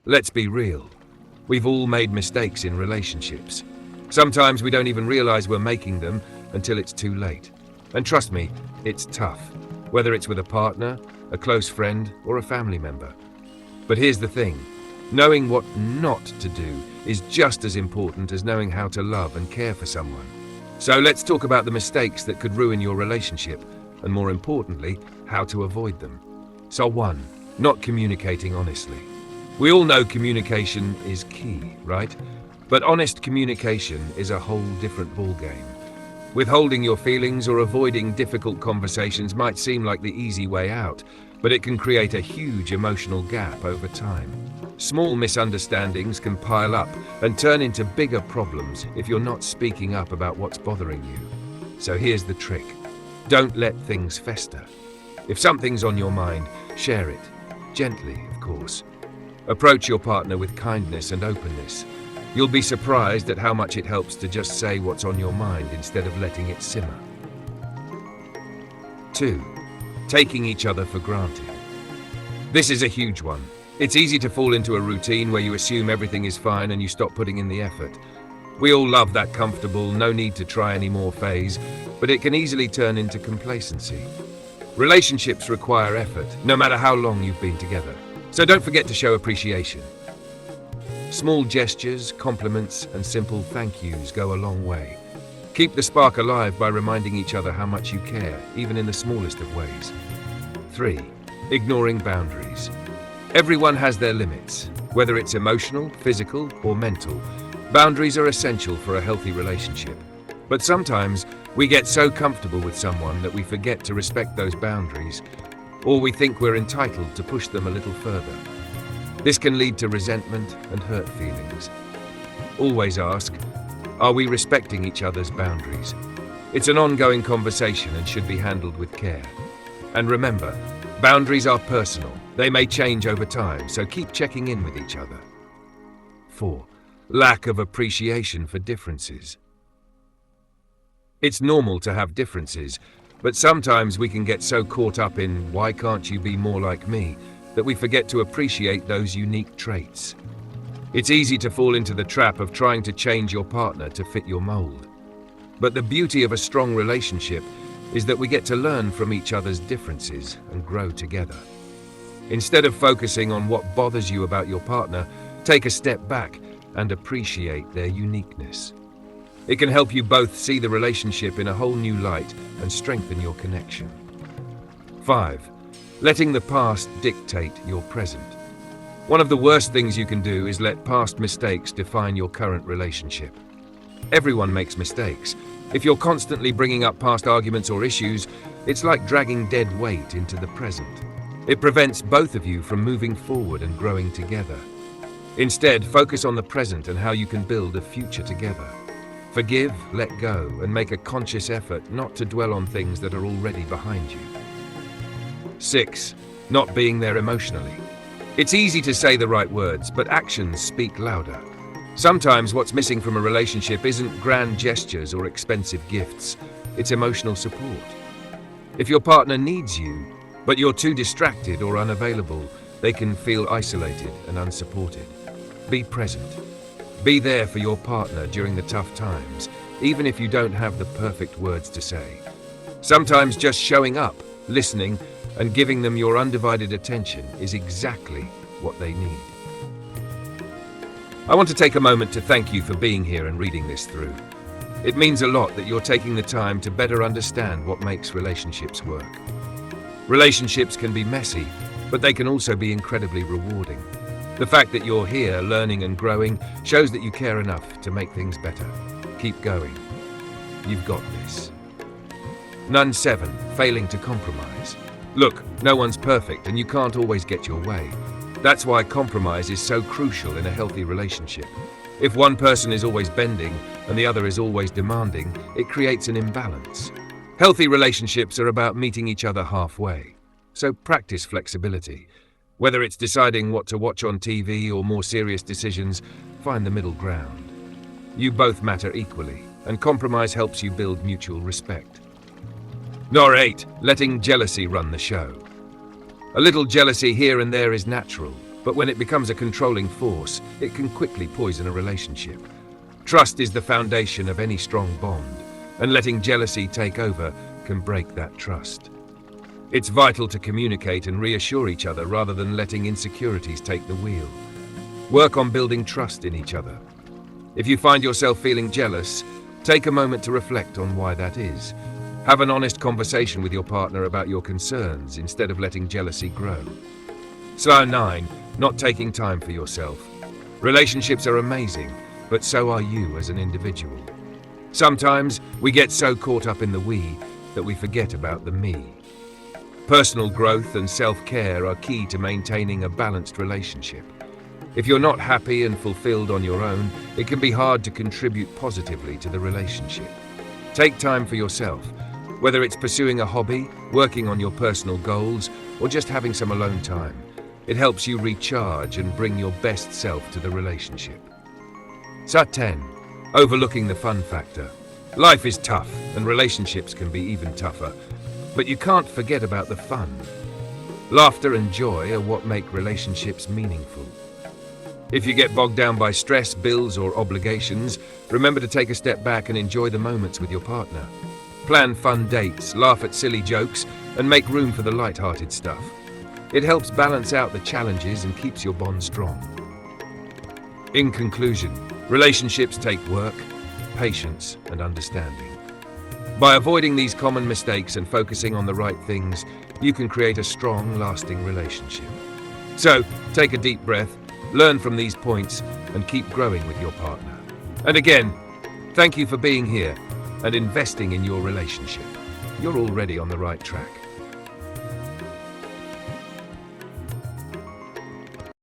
Let's be real. We've all made mistakes in relationships. Sometimes we don't even realize we're making them until it's too late. And trust me, it's tough, whether it's with a partner, a close friend, or a family member. But here's the thing, knowing what not to do is just as important as knowing how to love and care for someone. So let's talk about the mistakes that could ruin your relationship, and more importantly, how to avoid them. So 1, not communicating honestly. We all know communication is key, right? But honest communication is a whole different ballgame. Withholding your feelings or avoiding difficult conversations might seem like the easy way out, but it can create a huge emotional gap over time. Small misunderstandings can pile up and turn into bigger problems if you're not speaking up about what's bothering you. So here's the trick. Don't let things fester. If something's on your mind, share it. Gently, of course. Approach your partner with kindness and openness. You'll be surprised at how much it helps to just say what's on your mind instead of letting it simmer. 2, taking each other for granted. This is a huge one. It's easy to fall into a routine where you assume everything is fine and you stop putting in the effort. We all love that comfortable, no need to try anymore phase, but it can easily turn into complacency. Relationships require effort, no matter how long you've been together. So don't forget to show appreciation. Small gestures, compliments, and simple thank yous go a long way. Keep the spark alive by reminding each other how much you care, even in the smallest of ways. 3, ignoring boundaries. Everyone has their limits, whether it's emotional, physical, or mental. Boundaries are essential for a healthy relationship. But sometimes we get so comfortable with someone that we forget to respect those boundaries, or we think we're entitled to push them a little further. This can lead to resentment and hurt feelings. Always ask, are we respecting each other's boundaries? It's an ongoing conversation and should be handled with care. And remember, boundaries are personal. They may change over time, so keep checking in with each other. 4, lack of appreciation for differences. It's normal to have differences, but sometimes we can get so caught up in "why can't you be more like me" that we forget to appreciate those unique traits. It's easy to fall into the trap of trying to change your partner to fit your mold. But the beauty of a strong relationship is that we get to learn from each other's differences and grow together. Instead of focusing on what bothers you about your partner, take a step back and appreciate their uniqueness. It can help you both see the relationship in a whole new light and strengthen your connection. 5, letting the past dictate your present. One of the worst things you can do is let past mistakes define your current relationship. Everyone makes mistakes. If you're constantly bringing up past arguments or issues, it's like dragging dead weight into the present. It prevents both of you from moving forward and growing together. Instead, focus on the present and how you can build a future together. Forgive, let go, and make a conscious effort not to dwell on things that are already behind you. 6, not being there emotionally. It's easy to say the right words, but actions speak louder. Sometimes what's missing from a relationship isn't grand gestures or expensive gifts, it's emotional support. If your partner needs you, but you're too distracted or unavailable, they can feel isolated and unsupported. Be present. Be there for your partner during the tough times, even if you don't have the perfect words to say. Sometimes just showing up, listening, and giving them your undivided attention is exactly what they need. I want to take a moment to thank you for being here and reading this through. It means a lot that you're taking the time to better understand what makes relationships work. Relationships can be messy, but they can also be incredibly rewarding. The fact that you're here learning and growing shows that you care enough to make things better. Keep going. You've got this. 7, failing to compromise. Look, no one's perfect and you can't always get your way. That's why compromise is so crucial in a healthy relationship. If one person is always bending and the other is always demanding, it creates an imbalance. Healthy relationships are about meeting each other halfway. So practice flexibility. Whether it's deciding what to watch on TV or more serious decisions, find the middle ground. You both matter equally, and compromise helps you build mutual respect. 8, letting jealousy run the show. A little jealousy here and there is natural, but when it becomes a controlling force, it can quickly poison a relationship. Trust is the foundation of any strong bond, and letting jealousy take over can break that trust. It's vital to communicate and reassure each other rather than letting insecurities take the wheel. Work on building trust in each other. If you find yourself feeling jealous, take a moment to reflect on why that is. Have an honest conversation with your partner about your concerns instead of letting jealousy grow. So 9, not taking time for yourself. Relationships are amazing, but so are you as an individual. Sometimes we get so caught up in the we that we forget about the me. Personal growth and self-care are key to maintaining a balanced relationship. If you're not happy and fulfilled on your own, it can be hard to contribute positively to the relationship. Take time for yourself, whether it's pursuing a hobby, working on your personal goals, or just having some alone time. It helps you recharge and bring your best self to the relationship. So 10, overlooking the fun factor. Life is tough, and relationships can be even tougher, but you can't forget about the fun. Laughter and joy are what make relationships meaningful. If you get bogged down by stress, bills, or obligations, remember to take a step back and enjoy the moments with your partner. Plan fun dates, laugh at silly jokes, and make room for the light-hearted stuff. It helps balance out the challenges and keeps your bond strong. In conclusion, relationships take work, patience, and understanding. By avoiding these common mistakes and focusing on the right things, you can create a strong, lasting relationship. So, take a deep breath, learn from these points, and keep growing with your partner. And again, thank you for being here and investing in your relationship. You're already on the right track.